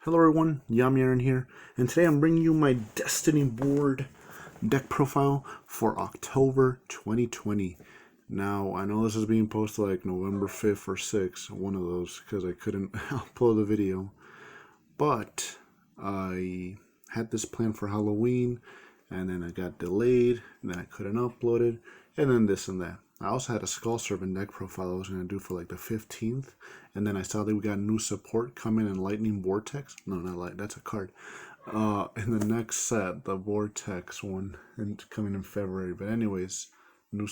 Hello everyone, Yamyaran here, and today I'm bringing you my Destiny board deck profile for October 2020. Now, I know this is being posted like November 5th or 6th, one of those, because I couldn't upload the video. But I had this plan for Halloween, and then it got delayed, and then I couldn't upload it, and then this and that. I also had a Skull Servant deck profile I was going to do for like the 15th, and then I saw that we got new support coming in Lightning Vortex. No, not Light, that's a card. In the next set, the Vortex one, and coming in February. But anyways, new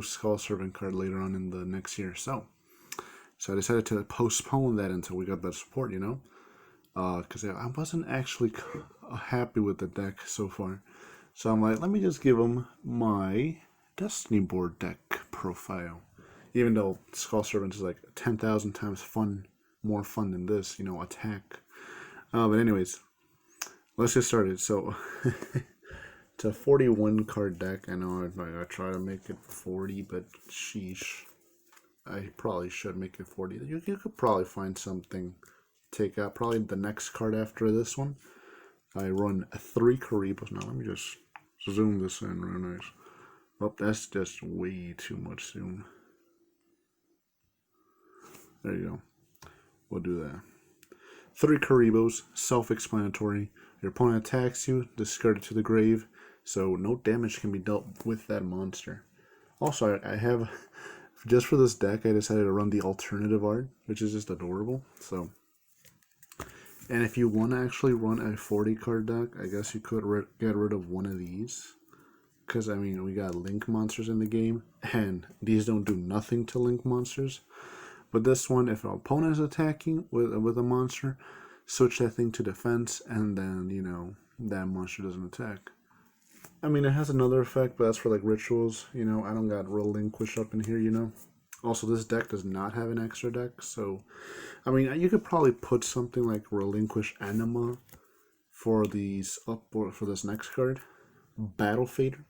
Skull Servant card later on in the next year. So I decided to postpone that until we got that support, you know? Because I wasn't actually happy with the deck so far. So I'm like, let me just give them my Destiny board deck profile. Even though Skull Servant is like 10,000 times more fun than this, you know, attack. But anyways, let's get started. So, it's a 41 card deck. I know I try to make it 40, but sheesh. I probably should make it 40. You could probably find something. Take out probably the next card after this one. I run 3 Karibos. Now, let me just zoom this in real nice. Oh, that's just way too much zoom. There you go. We'll do that. 3 Karibos, self-explanatory. Your opponent attacks you, discard it to the grave, so no damage can be dealt with that monster. Also, I have, just for this deck, I decided to run the alternative art, which is just adorable. So, and if you want to actually run a 40 card deck, I guess you could get rid of one of these. Because, I mean, we got Link monsters in the game, and these don't do nothing to Link monsters. But this one, if an opponent is attacking with a monster, switch that thing to defense, and then, you know, that monster doesn't attack. I mean, it has another effect, but that's for, like, rituals. You know, I don't got Relinquish up in here, you know. Also, this deck does not have an extra deck, so, I mean, you could probably put something like Relinquish Anima for these for this next card. Battle Fader.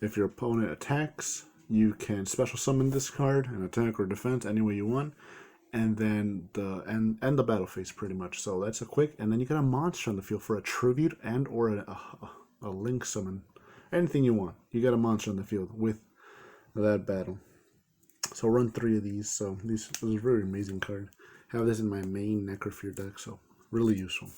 If your opponent attacks, you can special summon this card and attack or defense any way you want, and then the battle phase pretty much. So that's a quick, and then you got a monster on the field for a tribute and or a link summon, anything you want. You got a monster on the field with that battle. So run 3 of these. So this is a very amazing card. Have this in my main Necrophire deck, so really useful.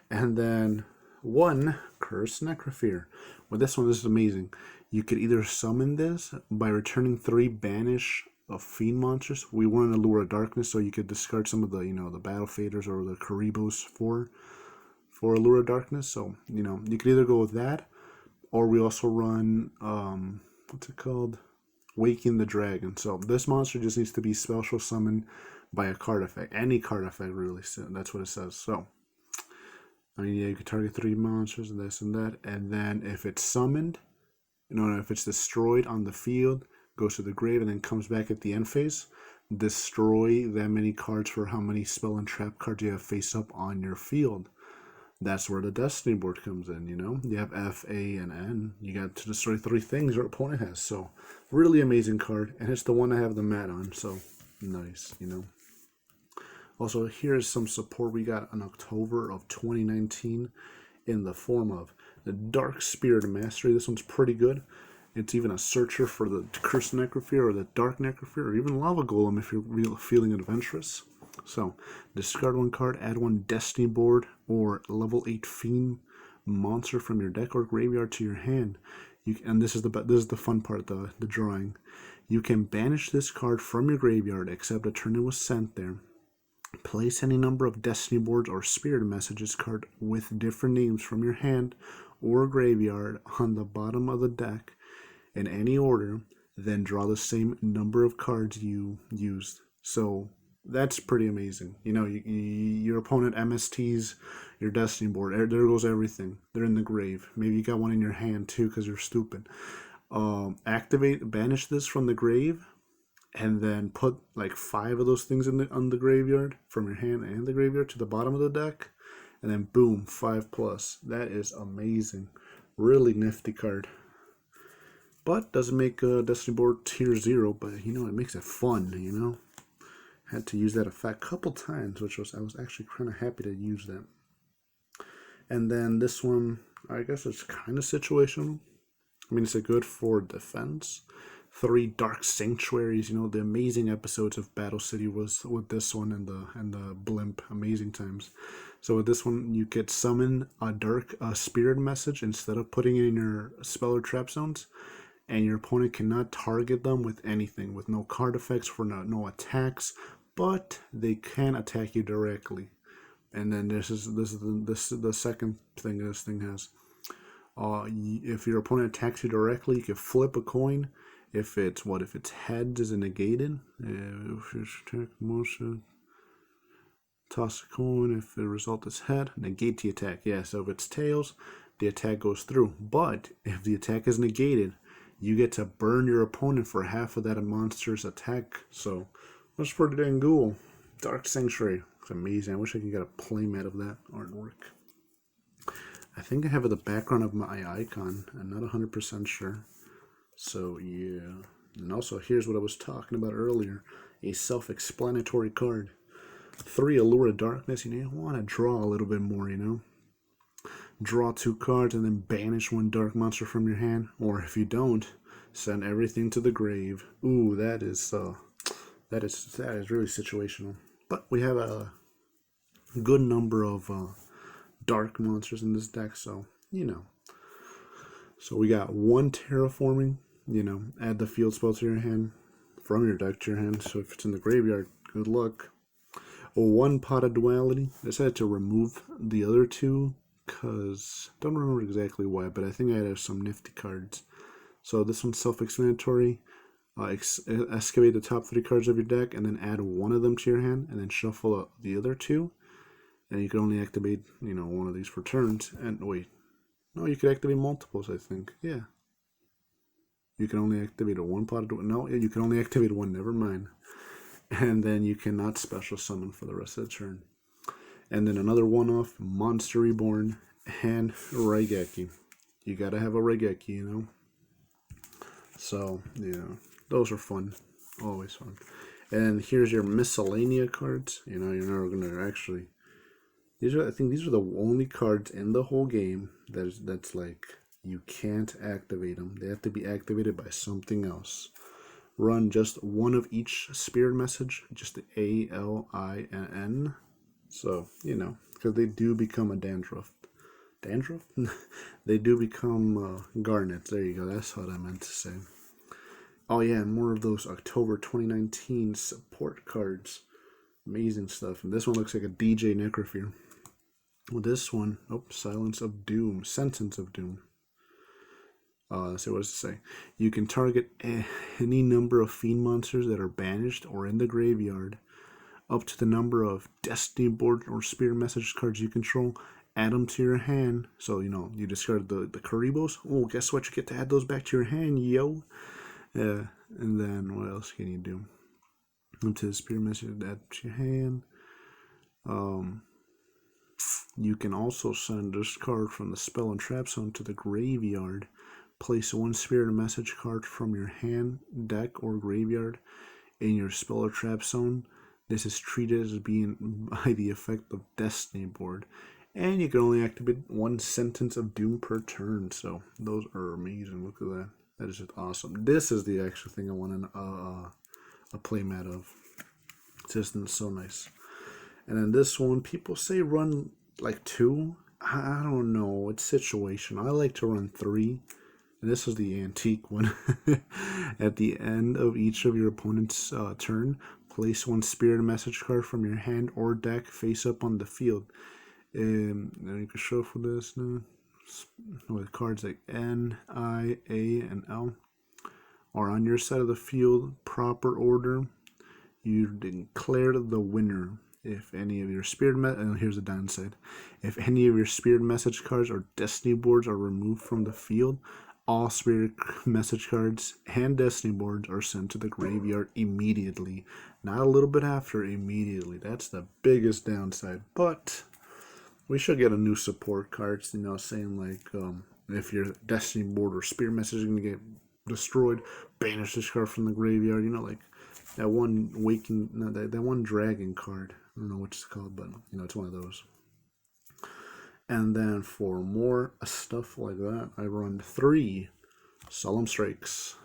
And then 1 Cursed Necrophire. With this one, this is amazing. You could either summon this by returning 3 banish of fiend monsters. We want an Allure Darkness, so you could discard some of the, you know, the battle faders or the Karibos for Allure Darkness. So, you know, you could either go with that, or we also run what's it called? Waking the Dragon. So this monster just needs to be special summoned by a card effect. Any card effect, really. So that's what it says. So, I mean, yeah, you could target 3 monsters and this and that. And then if it's summoned, you know, if it's destroyed on the field, goes to the grave and then comes back at the end phase, destroy that many cards for how many spell and trap cards you have face up on your field. That's where the Destiny board comes in, you know. You have F, A, and N. You got to destroy 3 things your opponent has. So, really amazing card. And it's the one I have the mat on. So, nice, you know. Also, here's some support we got in October of 2019 in the form of the Dark Spirit Mastery. This one's pretty good. It's even a searcher for the Cursed Necrophire or the Dark Necrophire or even Lava Golem if you're feeling adventurous. So, discard 1 card, add 1 Destiny board or level 8 Fiend monster from your deck or graveyard to your hand. And this is the fun part, the drawing. You can banish this card from your graveyard except a turn it was sent there. Place any number of Destiny boards or Spirit Messages card with different names from your hand or graveyard on the bottom of the deck in any order, then draw the same number of cards you used. So that's pretty amazing. You know, your opponent MSTs your Destiny board. There goes everything. They're in the grave. Maybe you got one in your hand too because you're stupid. Banish this from the grave, and then put like 5 of those things on the graveyard from your hand and the graveyard to the bottom of the deck, and then boom, 5+. That is amazing. Really nifty card. But doesn't make Destiny board tier 0, but you know, it makes it fun, you know. had to use that effect a couple times, which was I was actually kind of happy to use that. And then this one, I guess it's kind of situational. I mean, it's a good for defense. 3 Dark Sanctuaries, you know, the amazing episodes of Battle City was with this one and the Blimp, amazing times. So with this one, you could summon a dark spirit message instead of putting it in your spell or trap zones, and your opponent cannot target them with anything, with no card effects, for no attacks, but they can attack you directly. And then this is the second thing this thing has. If your opponent attacks you directly, you can flip a coin. If its heads is negated, if you attack motion, toss a coin. If the result is head, negate the attack. Yeah, so if it's tails, the attack goes through. But if the attack is negated, you get to burn your opponent for half of that monster's attack. So that's pretty dang cool. Dark Sanctuary. It's amazing. I wish I could get a playmat of that artwork. I think I have the background of my icon. I'm not 100% sure. So yeah. And also, here's what I was talking about earlier. A self-explanatory card. 3 Allure Darkness. You want to draw a little bit more, you know. Draw 2 cards and then banish 1 dark monster from your hand. Or if you don't, send everything to the grave. Ooh, that is really situational. But we have a good number of dark monsters in this deck, so you know. So we got 1 terraforming. You know, add the field spell to your hand from your deck to your hand. So if it's in the graveyard, good luck. 1 Pot of Duality. I decided to remove the other 2 because don't remember exactly why, but I think I had some nifty cards. So this one's self-explanatory. Excavate the top 3 cards of your deck and then add 1 of them to your hand, and then shuffle the other 2. And you can only activate, you know, 1 of these for turns. And wait, no, you could activate multiples, I think. Yeah. You can only activate a 1 pot of no, you can only activate 1, never mind. And then you cannot special summon for the rest of the turn. And then another one-off, Monster Reborn and Raigeki. You gotta have a Raigeki, you know. So, yeah, those are fun. Always fun. And here's your miscellanea cards. You know, you're never gonna actually. I think these are the only cards in the whole game that's like you can't activate them. They have to be activated by something else. Run just 1 of each spirit message, just the ALINN. So, you know, because they do become a dandruff. Dandruff? They do become garnets. There you go. That's what I meant to say. Oh, yeah, and more of those October 2019 support cards. Amazing stuff. And this one looks like a DJ Necrophire. Well, this one, Silence of Doom. Sentence of Doom. Let's see, what does it say? You can target any number of fiend monsters that are banished or in the graveyard, up to the number of destiny board or spirit message cards you control. Add them to your hand. So, you know, you discard the Karibos. Oh, guess what? You get to add those back to your hand, yo. And then what else can you do? Up to the spirit message, add to your hand. You can also send this card from the spell and trap zone to the graveyard. Place 1 spirit message card from your hand, deck, or graveyard in your spell or trap zone. This is treated as being by the effect of Destiny board. And you can only activate 1 Sentence of Doom per turn. So those are amazing. Look at that. That is just awesome. This is the actual thing I want a playmat of. It's just so nice. And then this one, people say run like 2. I don't know. It's situational. I like to run 3. And this is the antique one. At the end of each of your opponent's turn, place 1 spirit message card from your hand or deck face up on the field. And you can shuffle this now with cards like N, I, A, and L are on your side of the field, proper order. You declare the winner. If any of your spirit and here's the downside. If any of your spirit message cards or destiny boards are removed from the field, all spirit message cards and destiny boards are sent to the graveyard immediately. Not a little bit after, immediately. That's the biggest downside. But we should get a new support cards, you know, saying like if your destiny board or spirit message is going to get destroyed, banish this card from the graveyard, you know, like that one waking, no, that one dragon card. I don't know what it's called, but you know, it's one of those. And then for more stuff like that, I run 3 solemn strikes.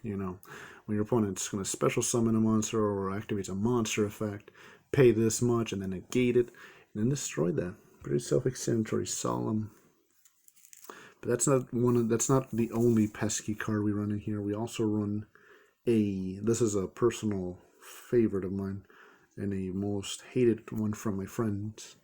You know, when your opponent's going to special summon a monster or activates a monster effect, pay this much and then negate it, and then destroy that. Pretty self-explanatory, solemn. But that's not the only pesky card we run in here. We also run this is a personal favorite of mine and a most hated one from my friends.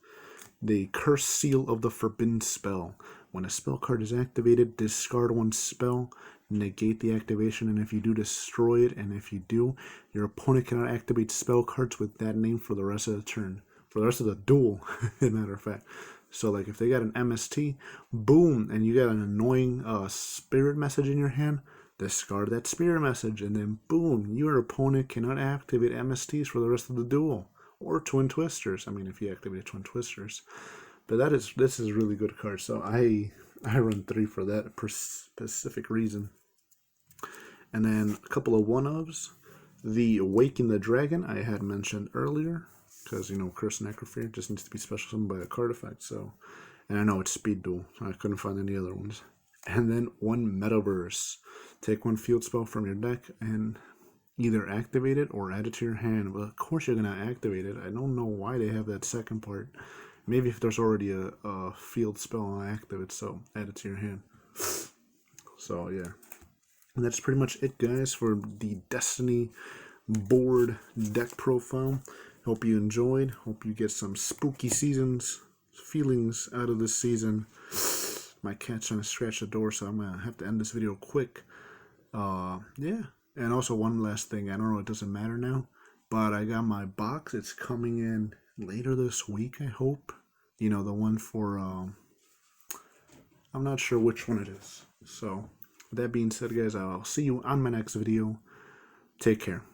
The Curse Seal of the Forbidden Spell. When a spell card is activated, discard 1 spell, negate the activation, and if you do, destroy it. And if you do, your opponent cannot activate spell cards with that name for the rest of the turn. For the rest of the duel, as a matter of fact. So, like, if they got an MST, boom, and you got an annoying spirit message in your hand, discard that spirit message, and then boom, your opponent cannot activate MSTs for the rest of the duel. Or Twin Twisters. I mean, if you activate Twin Twisters. But this is really good card. So I run 3 for that specific reason. And then a couple of one-ofs. The Awaken the Dragon I had mentioned earlier. Because, you know, Curse Necrophire just needs to be special summoned by a card effect. So, and I know it's speed duel. So I couldn't find any other ones. And then 1 Metaverse. Take 1 field spell from your deck and either activate it or add it to your hand. But of course you're going to activate it. I don't know why they have that second part. Maybe if there's already a field spell active it, so add it to your hand. So yeah. And that's pretty much it, guys, for the Destiny board deck profile. Hope you enjoyed. Hope you get some spooky feelings out of this season. My cat's trying to scratch the door, so I'm going to have to end this video quick. Yeah. And also one last thing, I don't know, it doesn't matter now, but I got my box. It's coming in later this week, I hope. You know, the one for, I'm not sure which one it is. So, with that being said, guys, I'll see you on my next video. Take care.